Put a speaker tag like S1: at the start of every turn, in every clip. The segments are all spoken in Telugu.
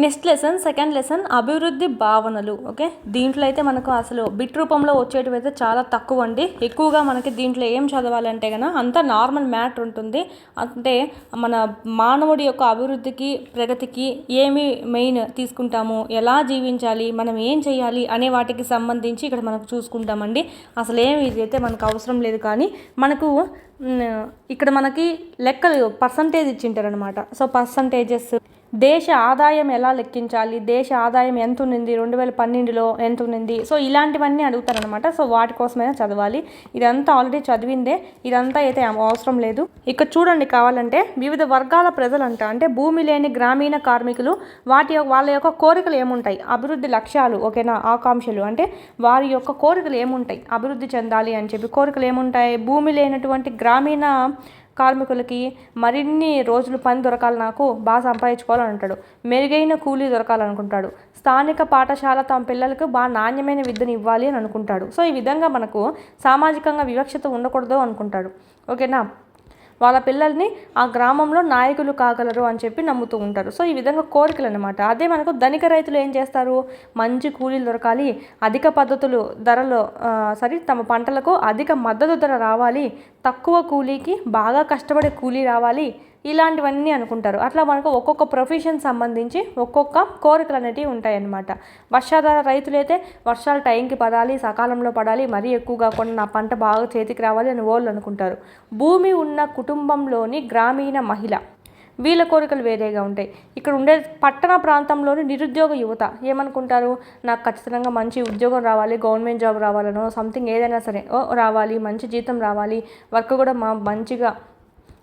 S1: నెక్స్ట్ లెసన్ సెకండ్ లెసన్ అభివృద్ధి భావనలు. ఓకే, దీంట్లో అయితే మనకు అసలు బిట్ రూపంలో వచ్చేటివి అయితే చాలా తక్కువ అండి. ఎక్కువగా మనకి దీంట్లో ఏం చదవాలంటే కనుక అంతా నార్మల్ మ్యాటర్ ఉంటుంది. అంటే మన మానవుడి యొక్క అభివృద్ధికి ప్రగతికి ఏమి మెయిన్ తీసుకుంటాము, ఎలా జీవించాలి, మనం ఏం చేయాలి అనే వాటికి సంబంధించి ఇక్కడ మనకు చూసుకుంటామండి. అసలు ఏమి ఇదైతే మనకు అవసరం లేదు, కానీ మనకు ఇక్కడ మనకి లెక్కలు పర్సంటేజ్ ఇచ్చింటారనమాట. సో పర్సంటేజెస్, దేశ ఆదాయం ఎలా లెక్కించాలి, దేశ ఆదాయం ఎంత ఉన్నింది 2012లో ఎంత ఉన్నింది, సో ఇలాంటివన్నీ అడుగుతారనమాట. సో వాటి కోసమైనా చదవాలి. ఇదంతా ఆల్రెడీ చదివిందే, ఇదంతా అయితే అవసరం లేదు. ఇక్కడ చూడండి, కావాలంటే వివిధ వర్గాల ప్రజలంట, అంటే భూమి లేని గ్రామీణ కార్మికులు వాళ్ళ యొక్క కోరికలు ఏముంటాయి, అభివృద్ధి లక్ష్యాలు, ఓకేనా, ఆకాంక్షలు, అంటే వారి యొక్క కోరికలు ఏముంటాయి, అభివృద్ధి చెందాలి అని చెప్పి కోరికలు ఏముంటాయి. భూమి లేనటువంటి గ్రామీణ కార్మికులకి మరిన్ని రోజులు పని దొరకాలి, నాకు బాగా సంపాదించుకోవాలని అంటాడు. మెరుగైన కూలీ దొరకాలనుకుంటాడు. స్థానిక పాఠశాల తమ పిల్లలకు బాగా నాణ్యమైన విద్యను ఇవ్వాలి అని అనుకుంటాడు. సో ఈ విధంగా మనకు సామాజికంగా వివక్షత ఉండకూడదు అనుకుంటాడు. ఓకేనా, వాళ్ళ పిల్లల్ని ఆ గ్రామంలో నాయకులు కాగలరు అని చెప్పి నమ్ముతూ ఉంటారు. సో ఈ విధంగా కోరికలు అనమాట. అదే మనకు ధనిక రైతులు ఏం చేస్తారు, మంచి కూలీలు దొరకాలి, అధిక పద్ధతులు ధరలో తమ పంటలకు అధిక మద్దతు ధర రావాలి, తక్కువ కూలీకి బాగా కష్టపడే కూలీ రావాలి, ఇలాంటివన్నీ అనుకుంటారు. అట్లా మనకు ఒక్కొక్క ప్రొఫెషన్ సంబంధించి ఒక్కొక్క కోరికలు అనేటివి ఉంటాయన్నమాట. వర్షాధార రైతులైతే వర్షాలు టైంకి పడాలి, సకాలంలో పడాలి, మరీ ఎక్కువ కాకుండా నా పంట బాగా చేతికి రావాలి అని వాళ్ళు అనుకుంటారు. భూమి ఉన్న కుటుంబంలోని గ్రామీణ మహిళ, వీళ్ళ కోరికలు వేరేగా ఉంటాయి. ఇక్కడ ఉండే పట్టణ ప్రాంతంలోని నిరుద్యోగ యువత ఏమనుకుంటారు, నాకు ఖచ్చితంగా మంచి ఉద్యోగం రావాలి, గవర్నమెంట్ జాబ్ రావాలనో సంథింగ్ ఏదైనా సరే రావాలి, మంచి జీతం రావాలి, వర్క్ కూడా మంచిగా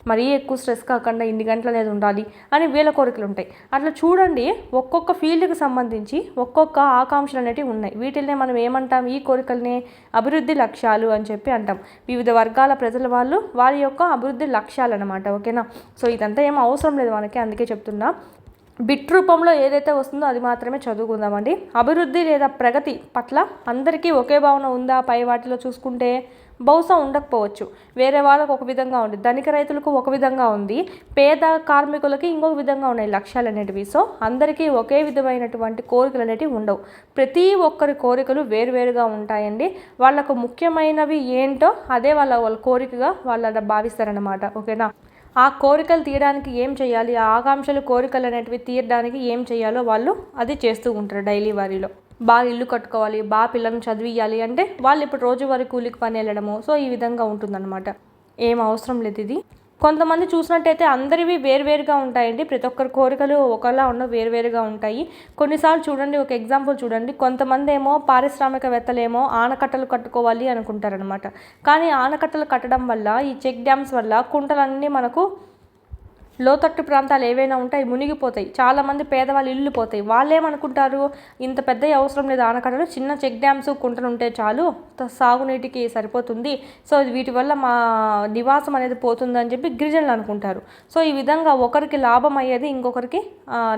S1: మరీ ఎక్కువ స్ట్రెస్ కాకుండా 8 గంటలు అనేది ఉండాలి అని వీళ్ళ కోరికలు ఉంటాయి. అట్లా చూడండి, ఒక్కొక్క ఫీల్డ్కి సంబంధించి ఒక్కొక్క ఆకాంక్షలు అనేవి ఉన్నాయి. వీటిల్నే మనం ఏమంటాం, ఈ కోరికల్ని అభివృద్ధి లక్ష్యాలు అని చెప్పి అంటాం. వివిధ వర్గాల ప్రజల వారి యొక్క అభివృద్ధి లక్ష్యాలు అనమాట. ఓకేనా, సో ఇదంతా ఏం అవసరం లేదు మనకి, అందుకే చెప్తున్నా. బిట్ రూపంలో ఏదైతే వస్తుందో అది మాత్రమే చదువుకుందామండి. అభివృద్ధి లేదా ప్రగతి పట్ల అందరికీ ఒకే భావన ఉందా, పై వాటిలో చూసుకుంటే బహుశా ఉండకపోవచ్చు. వేరే వాళ్ళకు ఒక విధంగా ఉంది, ధనిక రైతులకు ఒక విధంగా ఉంది, పేద కార్మికులకి ఇంకొక విధంగా ఉన్నాయి లక్ష్యాలు అనేటివి. సో అందరికీ ఒకే విధమైనటువంటి కోరికలు అనేటివి ఉండవు. ప్రతి ఒక్కరి కోరికలు వేరువేరుగా ఉంటాయండి. వాళ్ళకు ముఖ్యమైనవి ఏంటో అదే వాళ్ళ కోరికగా వాళ్ళ భావిస్తారనమాట. ఓకేనా, ఆ కోరికలు తీయడానికి ఏం చేయాలి, ఆ ఆకాంక్షలు కోరికలు అనేటివి తీయడానికి ఏం చేయాలో వాళ్ళు అది చేస్తూ ఉంటారు డైలీ వారీలో. బాగా ఇల్లు కట్టుకోవాలి, బాగా పిల్లల్ని చదివియాలి అంటే వాళ్ళు ఇప్పుడు రోజువారీ కూలికి పని వెళ్ళడము. సో ఈ విధంగా ఉంటుందన్నమాట. ఏం అవసరం లేదు ఇది. కొంతమంది చూసినట్టయితే అందరివి వేరువేరుగా ఉంటాయండి. ప్రతి ఒక్కరి కోరికలు ఒకలా వేరువేరుగా ఉంటాయి. కొన్నిసార్లు చూడండి, ఒక ఎగ్జాంపుల్ చూడండి, కొంతమంది ఏమో పారిశ్రామికవేత్తలేమో ఆనకట్టలు కట్టుకోవాలి అనుకుంటారనమాట. కానీ ఆనకట్టలు కట్టడం వల్ల, ఈ చెక్ డ్యామ్స్ వల్ల కుంటలన్నీ మనకు లోతట్టు ప్రాంతాలు ఏవైనా ఉంటాయి మునిగిపోతాయి. చాలామంది పేదవాళ్ళు ఇల్లు పోతాయి. వాళ్ళు ఏమనుకుంటారు, ఇంత పెద్ద అవసరం లేదు ఆనకట్టలు, చిన్న చెక్ డ్యామ్స్ కుంటలు ఉంటే చాలు, సాగునీటికి సరిపోతుంది, సో వీటి వల్ల మా నివాసం అనేది పోతుందని చెప్పి గిరిజనులు అనుకుంటారు. సో ఈ విధంగా ఒకరికి లాభం అయ్యేది ఇంకొకరికి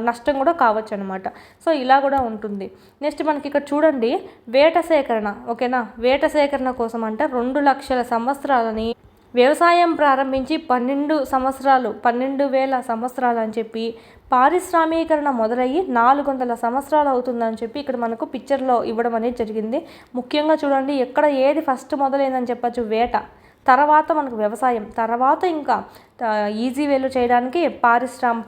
S1: నష్టం కూడా కావచ్చు అనమాట. సో ఇలా కూడా ఉంటుంది. నెక్స్ట్ మనకి ఇక్కడ చూడండి, వేట సేకరణ. ఓకేనా, వేట సేకరణ కోసం అంటే 2 లక్షల సంవత్సరాలని వ్యవసాయం ప్రారంభించి 12,000 సంవత్సరాలు అని చెప్పి, పారిశ్రామీకరణ మొదలయ్యి 400 సంవత్సరాలు అవుతుందని చెప్పి ఇక్కడ మనకు పిక్చర్లో ఇవ్వడం అనేది జరిగింది. ముఖ్యంగా చూడండి, ఎక్కడ ఏది ఫస్ట్ మొదలైందని చెప్పచ్చు, వేట, తర్వాత మనకు వ్యవసాయం, తర్వాత ఇంకా ఈజీ వేలు చేయడానికి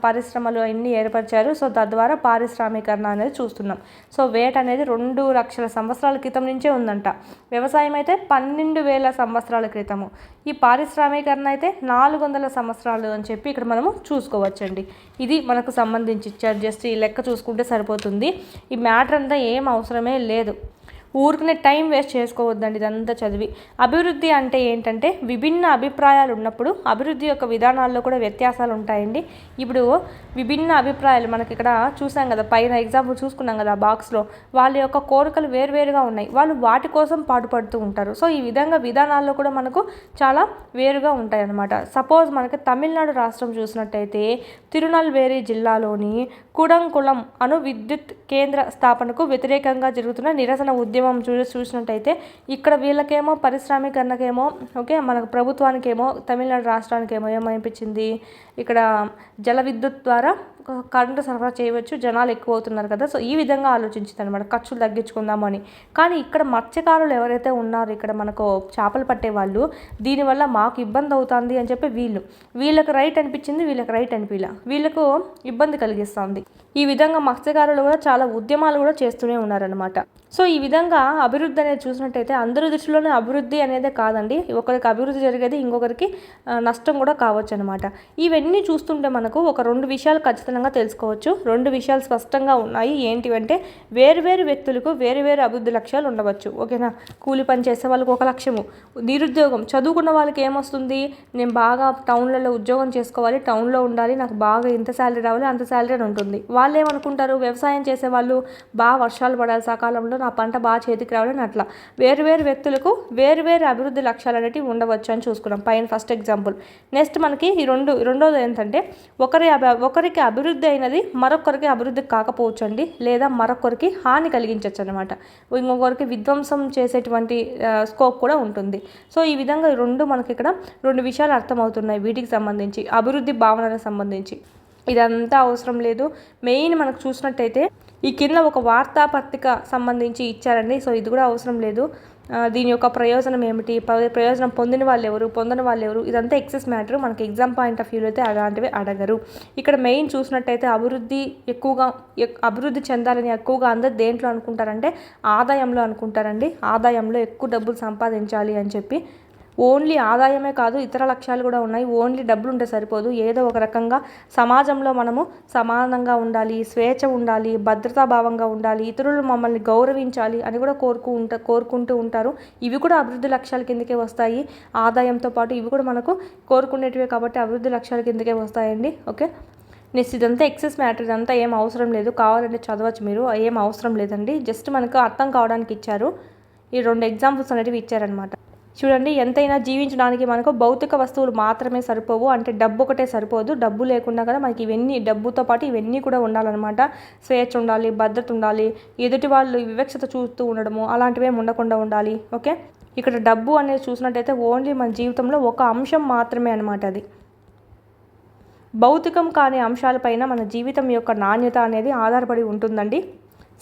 S1: పరిశ్రమలు అన్నీ ఏర్పరిచారు. సో తద్వారా పారిశ్రామీకరణ అనేది చూస్తున్నాం. సో వేట అనేది 2 లక్షల సంవత్సరాల క్రితం నుంచే ఉందంట. వ్యవసాయం అయితే 12,000 సంవత్సరాల క్రితము. ఈ పారిశ్రామీకరణ అయితే 400 సంవత్సరాలు అని చెప్పి ఇక్కడ మనము చూసుకోవచ్చండి. ఇది మనకు సంబంధించి ఇచ్చారు. జస్ట్ ఈ లెక్క చూసుకుంటే సరిపోతుంది. ఈ మ్యాటర్ అంతా ఏం అవసరమే లేదు. ఊరికనే టైం వేస్ట్ చేసుకోవద్దండి ఇదంతా చదివి. అభివృద్ధి అంటే ఏంటంటే విభిన్న అభిప్రాయాలు ఉన్నప్పుడు అభివృద్ధి యొక్క విధానాల్లో కూడా వ్యత్యాసాలు ఉంటాయండి. ఇప్పుడు విభిన్న అభిప్రాయాలు మనకి ఇక్కడ చూసాం కదా, పైన ఎగ్జాంపుల్ చూసుకున్నాం కదా బాక్స్లో, వాళ్ళ యొక్క కోరికలు వేరువేరుగా ఉన్నాయి, వాళ్ళు వాటి కోసం పాటుపడుతూ ఉంటారు. సో ఈ విధంగా విధానాల్లో కూడా మనకు చాలా వేరుగా ఉంటాయి అన్నమాట. సపోజ్ మనకి తమిళనాడు రాష్ట్రం చూసినట్టయితే తిరునల్వేలి జిల్లాలోని కుడంకుళం అణు విద్యుత్ కేంద్ర స్థాపనకు వ్యతిరేకంగా జరుగుతున్న నిరసన ఉద్యమం చూసినట్టయితే ఇక్కడ వీళ్ళకేమో పారిశ్రామీకరణకేమో ఓకే, మనకు ప్రభుత్వానికేమో తమిళనాడు రాష్ట్రానికేమో ఏమనిపించింది, ఇక్కడ జల విద్యుత్ ద్వారా కరెంటు సరఫరా చేయవచ్చు, జనాలు ఎక్కువ అవుతున్నారు కదా, సో ఈ విధంగా ఆలోచించింది అనమాట, ఖర్చులు తగ్గించుకుందామని. కానీ ఇక్కడ మత్స్యకారులు ఎవరైతే ఉన్నారో, ఇక్కడ మనకు చేపలు పట్టే వాళ్ళు, దీనివల్ల మాకు ఇబ్బంది అవుతుంది అని చెప్పి వీళ్ళకి రైట్ అనిపించింది, వీళ్ళకి రైట్ అనిపించలే, వీళ్ళకు ఇబ్బంది కలిగిస్తుంది. ఈ విధంగా మత్స్యకారులు కూడా చాలా ఉద్యమాలు కూడా చేస్తూనే ఉన్నారనమాట. సో ఈ విధంగా అభివృద్ధి అనేది చూసినట్టయితే అందరి దృష్టిలోనే అభివృద్ధి అనేదే కాదండి, ఒకరికి అభివృద్ధి జరిగేది ఇంకొకరికి నష్టం కూడా కావచ్చు అనమాట. ఇవన్నీ చూస్తుంటే మనకు ఒక 2 విషయాలు ఖచ్చితంగా తెలుసుకోవచ్చు. 2 విషయాలు స్పష్టంగా ఉన్నాయి. ఏంటివంటే వేరు వ్యక్తులకు వేరు అభివృద్ధి లక్ష్యాలు ఉండవచ్చు. ఓకేనా, కూలి పని చేసే వాళ్ళకి ఒక లక్ష్యము, నిరుద్యోగం చదువుకున్న వాళ్ళకి ఏమొస్తుంది, నేను బాగా టౌన్లలో ఉద్యోగం చేసుకోవాలి, టౌన్లో ఉండాలి, నాకు బాగా ఇంత శాలరీ రావాలి, అంత శాలరీ అని ఉంటుంది. వాళ్ళు ఏమనుకుంటారు, వ్యవసాయం చేసే వాళ్ళు బాగా వర్షాలు పడాలి సకాలంలో, నా పంట బాగా చేతికి రావాలని, అట్లా వేరు వ్యక్తులకు వేరు అభివృద్ధి లక్ష్యాలు అనేవి ఉండవచ్చు అని చూసుకున్నాం పైన ఫస్ట్ ఎగ్జాంపుల్. నెక్స్ట్ మనకి ఈ రెండోది ఏంటంటే ఒకరికి అభివృద్ధి అయినది మరొకరికి అభివృద్ధి కాకపోవచ్చు అండి, లేదా మరొకరికి హాని కలిగించవచ్చు అనమాట, ఇంకొకరికి విధ్వంసం చేసేటువంటి స్కోప్ కూడా ఉంటుంది. సో ఈ విధంగా మనకి ఇక్కడ 2 విషయాలు అర్థమవుతున్నాయి వీటికి సంబంధించి, అభివృద్ధి భావనలకు సంబంధించి. ఇదంతా అవసరం లేదు. మెయిన్ మనకు చూసినట్టయితే ఈ కింద ఒక వార్తాపత్రిక సంబంధించి ఇచ్చారండి, సో ఇది కూడా అవసరం లేదు. దీని యొక్క ప్రయోజనం ఏమిటి, ప్రయోజనం పొందని వాళ్ళు ఎవరు, ఇదంతా ఎక్సెస్ మ్యాటర్. మనకి ఎగ్జామ్ పాయింట్ ఆఫ్ వ్యూలో అయితే అలాంటివి అడగరు. ఇక్కడ మెయిన్ చూసినట్టయితే అభివృద్ధి చెందాలని ఎక్కువగా అందరు దేంట్లో అనుకుంటారంటే ఆదాయంలో అనుకుంటారండి. ఆదాయంలో ఎక్కువ డబ్బులు సంపాదించాలి అని చెప్పి. ఓన్లీ ఆదాయమే కాదు, ఇతర లక్ష్యాలు కూడా ఉన్నాయి. ఓన్లీ డబ్బులు ఉంటే సరిపోదు, ఏదో ఒక రకంగా సమాజంలో మనము సమానంగా ఉండాలి, స్వేచ్ఛ ఉండాలి, భద్రతాభావంగా ఉండాలి, ఇతరులు మమ్మల్ని గౌరవించాలి అని కూడా కోరుకుంటూ ఉంటారు. ఇవి కూడా అభివృద్ధి లక్ష్యాల కిందకే వస్తాయి. ఆదాయంతో పాటు ఇవి కూడా మనకు కోరుకునేటివే కాబట్టి అభివృద్ధి లక్ష్యాల కిందకే వస్తాయండి. ఓకే, నెక్స్ట్ ఇదంతా ఎక్సెస్ మ్యాటర్, ఇదంతా ఏం అవసరం లేదు, కావాలంటే చదవచ్చు మీరు, ఏం అవసరం లేదండి, జస్ట్ మనకు అర్థం కావడానికి ఇచ్చారు. ఈ 2 ఎగ్జాంపుల్స్ అనేవి ఇచ్చారనమాట. చూడండి, ఎంతైనా జీవించడానికి మనకు భౌతిక వస్తువులు మాత్రమే సరిపోవు, అంటే డబ్బు ఒకటే సరిపోదు, డబ్బు లేకుండా కదా మనకి ఇవన్నీ, డబ్బుతో పాటు ఇవన్నీ కూడా ఉండాలన్నమాట. స్వేచ్ఛ ఉండాలి, భద్రత ఉండాలి, ఎదుటి వాళ్ళు వివక్షత చూస్తూ ఉండడము అలాంటివేమి ఉండకుండా ఉండాలి. ఓకే, ఇక్కడ డబ్బు అనేది చూసినట్టయితే ఓన్లీ మన జీవితంలో ఒక అంశం మాత్రమే అనమాట. అది భౌతికం కాని అంశాలపైన మన జీవితం యొక్క నాణ్యత అనేది ఆధారపడి ఉంటుందండి.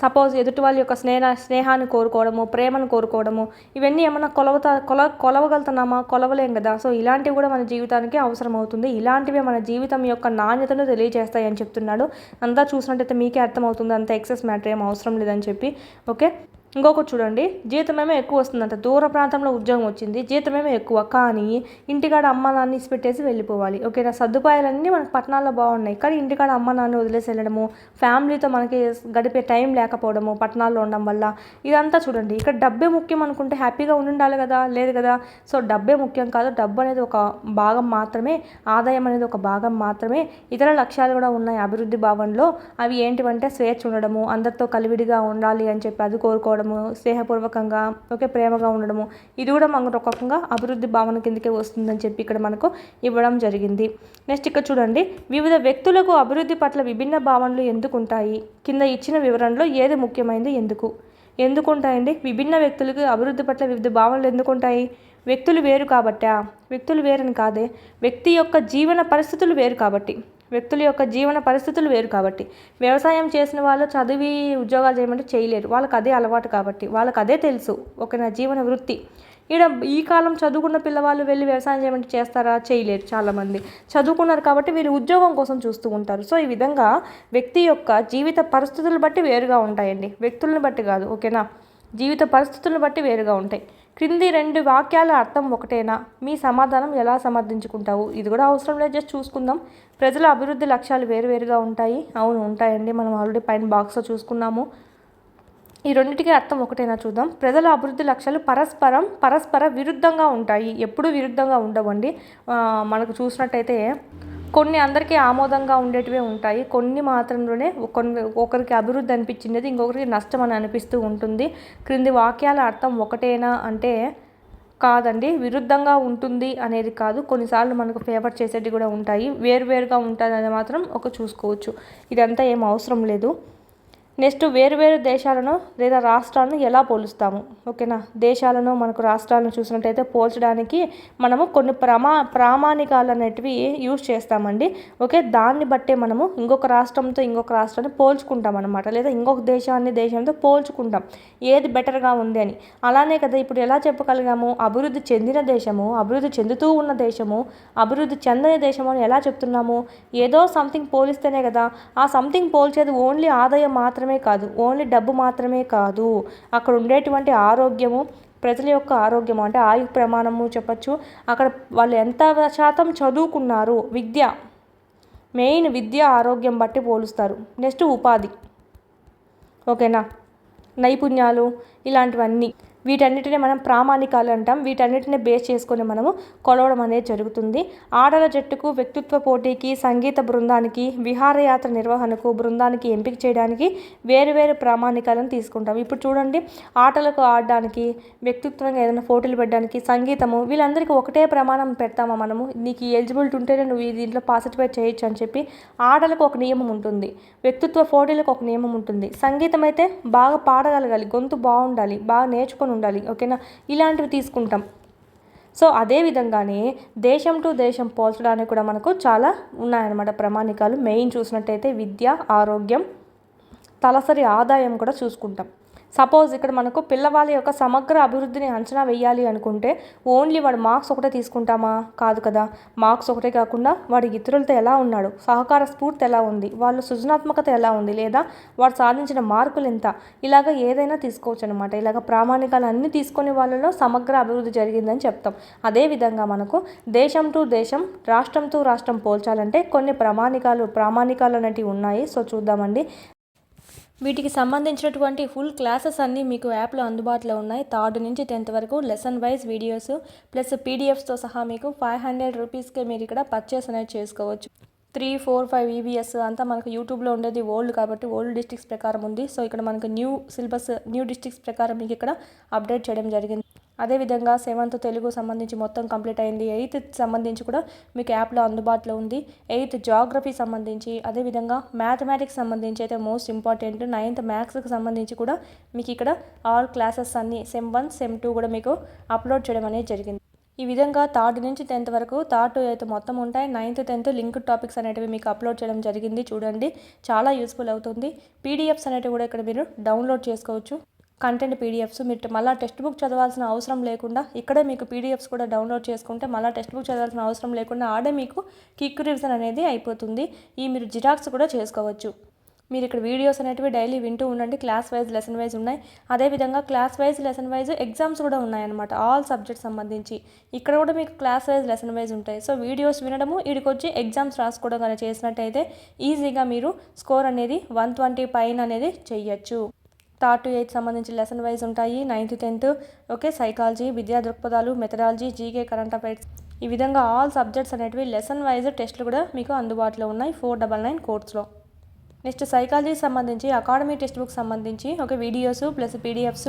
S1: సపోజ్ ఎదుటి వాళ్ళ యొక్క స్నేహాన్ని కోరుకోవడము, ప్రేమను కోరుకోవడము, ఇవన్నీ ఏమన్నా కొలవగలుగుతున్నామా, కొలవలేం కదా. సో ఇలాంటివి కూడా మన జీవితానికి అవసరం అవుతుంది. ఇలాంటివే మన జీవితం యొక్క నాణ్యతను తెలియజేస్తాయి అని చెప్తున్నాడు. అంతా చూసినట్టయితే మీకే అర్థమవుతుంది, అంత ఎక్సెస్ మ్యాటర్ ఏం అవసరం లేదని చెప్పి. ఓకే, ఇంకొకటి చూడండి, జీతమేమో ఎక్కువ వస్తుందంట, దూర ప్రాంతంలో ఉద్యోగం వచ్చింది, జీతమేమో ఎక్కువ, కానీ ఇంటికాడ అమ్మ నాన్న పెట్టేసి వెళ్ళిపోవాలి. ఓకేనా, సదుపాయాలన్నీ మనకు పట్టణాల్లో బాగున్నాయి, కానీ ఇంటికాడ అమ్మ నాన్న వదిలేసి వెళ్ళడము, ఫ్యామిలీతో మనకి గడిపే టైం లేకపోవడము పట్టణాల్లో ఉండడం వల్ల, ఇదంతా చూడండి. ఇక్కడ డబ్బే ముఖ్యం అనుకుంటే హ్యాపీగా ఉండాలి కదా, లేదు కదా. సో డబ్బే ముఖ్యం కాదు, డబ్బు అనేది ఒక భాగం మాత్రమే, ఆదాయం అనేది ఒక భాగం మాత్రమే. ఇతర లక్ష్యాలు కూడా ఉన్నాయి అభివృద్ధి భావనలో. అవి ఏంటివంటే స్వేచ్ఛ ఉండడము, అందరితో కలివిడిగా ఉండాలి అని చెప్పి అది కోరుకోవడం, స్నేహపూర్వకంగా, ఓకే, ప్రేమగా ఉండడము, ఇది కూడా మనకు ఒక రకంగా అభివృద్ధి భావన కిందకే వస్తుందని చెప్పి ఇక్కడ మనకు ఇవ్వడం జరిగింది. నెక్స్ట్ ఇక్కడ చూడండి, వివిధ వ్యక్తులకు అభివృద్ధి పట్ల విభిన్న భావనలు ఎందుకు ఉంటాయి, కింద ఇచ్చిన వివరణలో ఏది ముఖ్యమైనది, ఎందుకు ఉంటాయండి. విభిన్న వ్యక్తులకు అభివృద్ధి పట్ల వివిధ భావనలు ఎందుకు ఉంటాయి, వ్యక్తులు వేరు కాబట్టా, వ్యక్తులు వేరని కాదే, వ్యక్తి యొక్క జీవన పరిస్థితులు వేరు కాబట్టి, వ్యవసాయం చేసిన వాళ్ళు చదివి ఉద్యోగాలు చేయమంటే చేయలేరు, వాళ్ళకి అదే అలవాటు కాబట్టి, వాళ్ళకి అదే తెలుసు, ఓకేనా, జీవన వృత్తి. ఈ కాలం చదువుకున్న పిల్లవాళ్ళు వెళ్ళి వ్యవసాయం చేయమంటే చేస్తారా, చేయలేరు. చాలామంది చదువుకున్నారు కాబట్టి వీళ్ళు ఉద్యోగం కోసం చూస్తూ ఉంటారు. సో ఈ విధంగా వ్యక్తి యొక్క జీవిత పరిస్థితులను బట్టి వేరుగా ఉంటాయండి, వ్యక్తులను బట్టి కాదు. ఓకేనా, జీవిత పరిస్థితులను బట్టి వేరుగా ఉంటాయి. క్రింది 2 వాక్యాల అర్థం ఒకటేనా, మీ సమాధానం ఎలా సమర్థించుకుంటావు, ఇది కూడా అవసరం లేదు, జస్ట్ చూసుకుందాం. ప్రజల అభివృద్ధి లక్ష్యాలు వేరువేరుగా ఉంటాయి. అవును, ఉంటాయండి, మనం ఆల్రెడీ పైన బాక్స్లో చూసుకున్నాము. ఈ రెండింటికి అర్థం ఒకటేనా చూద్దాం. ప్రజల అభివృద్ధి లక్ష్యాలు పరస్పర విరుద్ధంగా ఉంటాయి, ఎప్పుడూ విరుద్ధంగా ఉండవండి. మనకు చూసినట్టయితే కొన్ని అందరికీ ఆమోదంగా ఉండేటివే ఉంటాయి, కొన్ని మాత్రంలోనే ఒకరికి అభివృద్ధి అనిపించినది ఇంకొకరికి నష్టం అని అనిపిస్తూ ఉంటుంది. క్రింది వాక్యాల అర్థం ఒకటేనా అంటే కాదండి, విరుద్ధంగా ఉంటుంది అనేది కాదు, కొన్నిసార్లు మనకు ఫేవర్ చేసేటివి కూడా ఉంటాయి, వేరువేరుగా ఉంటుంది అనేది మాత్రం చూసుకోవచ్చు. ఇదంతా ఏం అవసరం లేదు. నెక్స్ట్ వేరు దేశాలను లేదా రాష్ట్రాలను ఎలా పోలుస్తాము, ఓకేనా. దేశాలను మనకు రాష్ట్రాలను చూసినట్టయితే పోల్చడానికి మనము కొన్ని ప్రామాణికాలు అనేటివి యూజ్ చేస్తామండి. ఓకే, దాన్ని బట్టే మనము ఇంకొక రాష్ట్రాన్ని పోల్చుకుంటాం అనమాట, లేదా ఇంకొక దేశంతో పోల్చుకుంటాం ఏది బెటర్గా ఉంది అని. అలానే కదా ఇప్పుడు ఎలా చెప్పగలిగాము, అభివృద్ధి చెందిన దేశము, అభివృద్ధి చెందుతూ ఉన్న దేశము, అభివృద్ధి చెందని దేశము అని ఎలా చెప్తున్నాము. ఏదో సంథింగ్ పోలిస్తేనే కదా. ఆ సంథింగ్ పోల్చేది ఓన్లీ ఆదాయం మాత్రమే కాదు, ఓన్లీ డబ్బు మాత్రమే కాదు, అక్కడ ఉండేటువంటి ఆరోగ్యము, ప్రజల యొక్క ఆరోగ్యము అంటే ఆయు ప్రమాణము చెప్పచ్చు, అక్కడ వాళ్ళు ఎంత శాతం చదువుకున్నారు, మెయిన్ విద్య ఆరోగ్యం బట్టి పోలుస్తారు. నెక్స్ట్ ఉపాధి, ఓకేనా, నైపుణ్యాలు, ఇలాంటివన్నీ వీటన్నిటిని మనం ప్రామాణికాలు అంటాం. వీటన్నిటిని బేస్ చేసుకొని మనము కొలవడం అనేది జరుగుతుంది. ఆటల జట్టుకు, వ్యక్తిత్వ పోటీకి, సంగీత బృందానికి, విహారయాత్ర నిర్వహణకు, బృందానికి ఎంపిక చేయడానికి వేరు ప్రామాణికాలను తీసుకుంటాం. ఇప్పుడు చూడండి, ఆటలకు ఆడడానికి, వ్యక్తిత్వంగా ఏదైనా పోటీలు పెట్టడానికి, సంగీతము, వీళ్ళందరికీ ఒకటే ప్రమాణం పెడతామా మనము. నీకు ఎలిజిబిలిటీ ఉంటేనే నువ్వు దీంట్లో పార్టిసిపేట్ చేయొచ్చు అని చెప్పి. ఆటలకు ఒక నియమం ఉంటుంది, వ్యక్తిత్వ పోటీలకు ఒక నియమం ఉంటుంది. సంగీతం అయితే బాగా పాడగలగాలి, గొంతు బాగుండాలి, బాగా నేర్చుకొని ఉండాలి, ఓకేనా, ఇలాంటివి తీసుకుంటాం. సో అదే విధంగానే దేశం టు దేశం పోల్చడానికి కూడా మనకు చాలా ఉన్నాయన్నమాట ప్రమాణికాలు. మెయిన్ చూసినట్టయితే విద్య, ఆరోగ్యం, తలసరి ఆదాయం కూడా చూసుకుంటాం. సపోజ్ ఇక్కడ మనకు పిల్లవాళ్ళ యొక్క సమగ్ర అభివృద్ధిని అంచనా వేయాలి అనుకుంటే ఓన్లీ వాడు మార్క్స్ ఒకటే తీసుకుంటామా, కాదు కదా. మార్క్స్ ఒకటే కాకుండా వాడి ఇతరులతో ఎలా ఉన్నాడు, సహకార స్ఫూర్తి ఎలా ఉంది, వాళ్ళు సృజనాత్మకత ఎలా ఉంది, లేదా వాడు సాధించిన మార్కులు ఎంత, ఇలాగ ఏదైనా తీసుకోవచ్చు అనమాట. ఇలాగ ప్రామాణికాలు అన్నీ తీసుకొని వాళ్ళలో సమగ్ర అభివృద్ధి జరిగిందని చెప్తాం. అదేవిధంగా మనకు దేశం టు దేశం, రాష్ట్రం టు రాష్ట్రం పోల్చాలంటే కొన్ని ప్రామాణికాలు అనేటివి ఉన్నాయి. సో చూద్దామండి. వీటికి సంబంధించినటువంటి ఫుల్ క్లాసెస్ అన్నీ మీకు యాప్లో అందుబాటులో ఉన్నాయి. 3rd నుంచి 10th వరకు లెసన్ వైజ్ వీడియోస్ ప్లస్ పీడిఎఫ్స్తో సహా మీకు 500 రూపీస్కే మీరు ఇక్కడ పర్చేస్ అనేది చేసుకోవచ్చు. 3, 4, 5 ఈవీఎస్ అంతా మనకు యూట్యూబ్లో ఉండేది ఓల్డ్ కాబట్టి ఓల్డ్ డిస్ట్రిక్ట్స్ ప్రకారం ఉంది. సో ఇక్కడ మనకు న్యూ సిలబస్, న్యూ డిస్ట్రిక్ట్స్ ప్రకారం మీకు ఇక్కడ అప్డేట్ చేయడం జరిగింది. అదేవిధంగా 7th తెలుగు సంబంధించి మొత్తం కంప్లీట్ అయింది. 8th సంబంధించి కూడా మీకు యాప్లో అందుబాటులో ఉంది. 8th జాగ్రఫీ సంబంధించి, అదేవిధంగా మ్యాథమెటిక్స్ సంబంధించి అయితే మోస్ట్ ఇంపార్టెంట్ 9th మ్యాథ్స్కి సంబంధించి కూడా మీకు ఇక్కడ ఆల్ క్లాసెస్ అన్నీ సెమ్ 1, సెమ్ 2 కూడా మీకు అప్లోడ్ చేయడం అనేది జరిగింది. ఈ విధంగా 3rd నుంచి 10th వరకు 3rd to 8th మొత్తం ఉంటాయి. 9th 10th లింక్డ్ టాపిక్స్ అనేటివి మీకు అప్లోడ్ చేయడం జరిగింది. చూడండి, చాలా యూస్ఫుల్ అవుతుంది. పీడిఎఫ్స్ అనేటివి కూడా ఇక్కడ మీరు డౌన్లోడ్ చేసుకోవచ్చు. కంటెంట్ పీడిఎఫ్స్ మీరు మళ్ళీ టెక్స్ట్ బుక్ చదవాల్సిన అవసరం లేకుండా ఇక్కడే మీకు పీడిఎఫ్స్ కూడా డౌన్లోడ్ చేసుకుంటే మళ్ళీ టెక్స్ట్ బుక్ చదవాల్సిన అవసరం లేకుండా ఆడే మీకు క్విక్ రివిజన్ అనేది అయిపోతుంది. మీరు జిరాక్స్ కూడా చేసుకోవచ్చు. మీరు ఇక్కడ వీడియోస్ అనేటివి డైలీ వింటూ ఉండండి. క్లాస్ వైజ్, లెసన్ వైజ్ ఉన్నాయి. అదేవిధంగా class wise, lesson wise exams కూడా ఉన్నాయన్నమాట. ఆల్ సబ్జెక్ట్స్ సంబంధించి ఇక్కడ కూడా మీకు క్లాస్ వైజ్, లెసన్ వైజ్ ఉంటాయి. సో వీడియోస్ వినడము, వీడికొచ్చి ఎగ్జామ్స్ రాసుకోవడం కానీ చేసినట్టయితే ఈజీగా మీరు స్కోర్ అనేది 120 పైన అనేది చెయ్యొచ్చు. 3rd to 8th సంబంధించి లెసన్ వైజ్ ఉంటాయి. 9th 10th ఓకే, సైకాలజీ, విద్యా దృక్పథాలు, మెథడాలజీ, జీకే, కరెంట్ అఫైర్స్, ఈ విధంగా ఆల్ సబ్జెక్ట్స్ అనేటివి లెసన్ వైజ్ టెస్టులు కూడా మీకు అందుబాటులో ఉన్నాయి 499 కోర్స్లో. నెక్స్ట్ సైకాలజీకి సంబంధించి అకాడమీ టెక్స్ట్ బుక్ సంబంధించి ఒక వీడియోస్ ప్లస్ పీడిఎఫ్స్,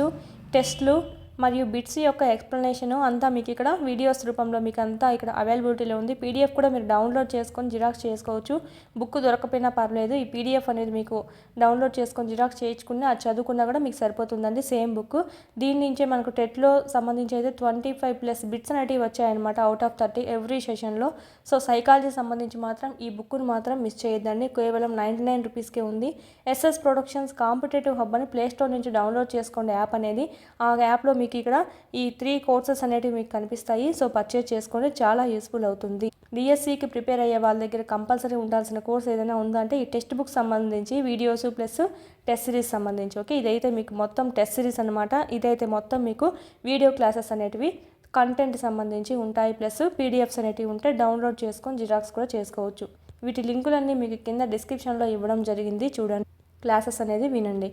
S1: టెస్ట్లు మరియు బిట్స్ యొక్క ఎక్స్ప్లెనేషను అంతా మీకు ఇక్కడ వీడియోస్ రూపంలో మీకు అంతా ఇక్కడ అవైలబిలిటీలో ఉంది. పీడిఎఫ్ కూడా మీరు డౌన్లోడ్ చేసుకొని జిరాక్స్ చేసుకోవచ్చు. బుక్ దొరకపోయినా పర్లేదు, ఈ పీడిఎఫ్ అనేది మీకు డౌన్లోడ్ చేసుకొని జిరాక్స్ చేయించుకుని అది చదువుకున్నా కూడా మీకు సరిపోతుందండి. Same book. దీని నుంచే మనకు టెట్లో సంబంధించి అయితే 25+ బిట్స్ అనేటివి వచ్చాయన్నమాట అవుట్ ఆఫ్ 30 ఎవ్రీ సెషన్లో. సో సైకాలజీ సంబంధించి మాత్రం ఈ బుక్ను మాత్రం మిస్ చేయొద్దండి. కేవలం 99 రూపీస్కే ఉంది. ఎస్ఎస్ ప్రొడక్షన్స్ కాంపిటేటివ్ హబ్ అని ప్లేస్టోర్ నుంచి డౌన్లోడ్ చేసుకోండి యాప్ అనేది. ఆ యాప్లో మీకు ఇక్కడ ఈ 3 కోర్సెస్ అనేటివి మీకు కనిపిస్తాయి. సో పర్చేజ్ చేసుకోండి, చాలా యూస్ఫుల్ అవుతుంది. డిఎస్సికి ప్రిపేర్ అయ్యే వాళ్ళ దగ్గర కంపల్సరీ ఉండాల్సిన కోర్స్ ఏదైనా ఉందంటే ఈ టెక్స్ట్ బుక్ సంబంధించి వీడియోస్ ప్లస్ టెస్ట్ సిరీస్ సంబంధించి. ఓకే, ఇదైతే మీకు మొత్తం టెస్ట్ సిరీస్ అనమాట. ఇదైతే మొత్తం మీకు వీడియో క్లాసెస్ అనేటివి కంటెంట్ సంబంధించి ఉంటాయి. ప్లస్ పీడిఎఫ్స్ అనేటివి ఉంటే డౌన్లోడ్ చేసుకొని జిరాక్స్ కూడా చేసుకోవచ్చు. వీటి లింకులన్నీ మీకు కింద డిస్క్రిప్షన్లో ఇవ్వడం జరిగింది. చూడండి, క్లాసెస్ అనేది వినండి.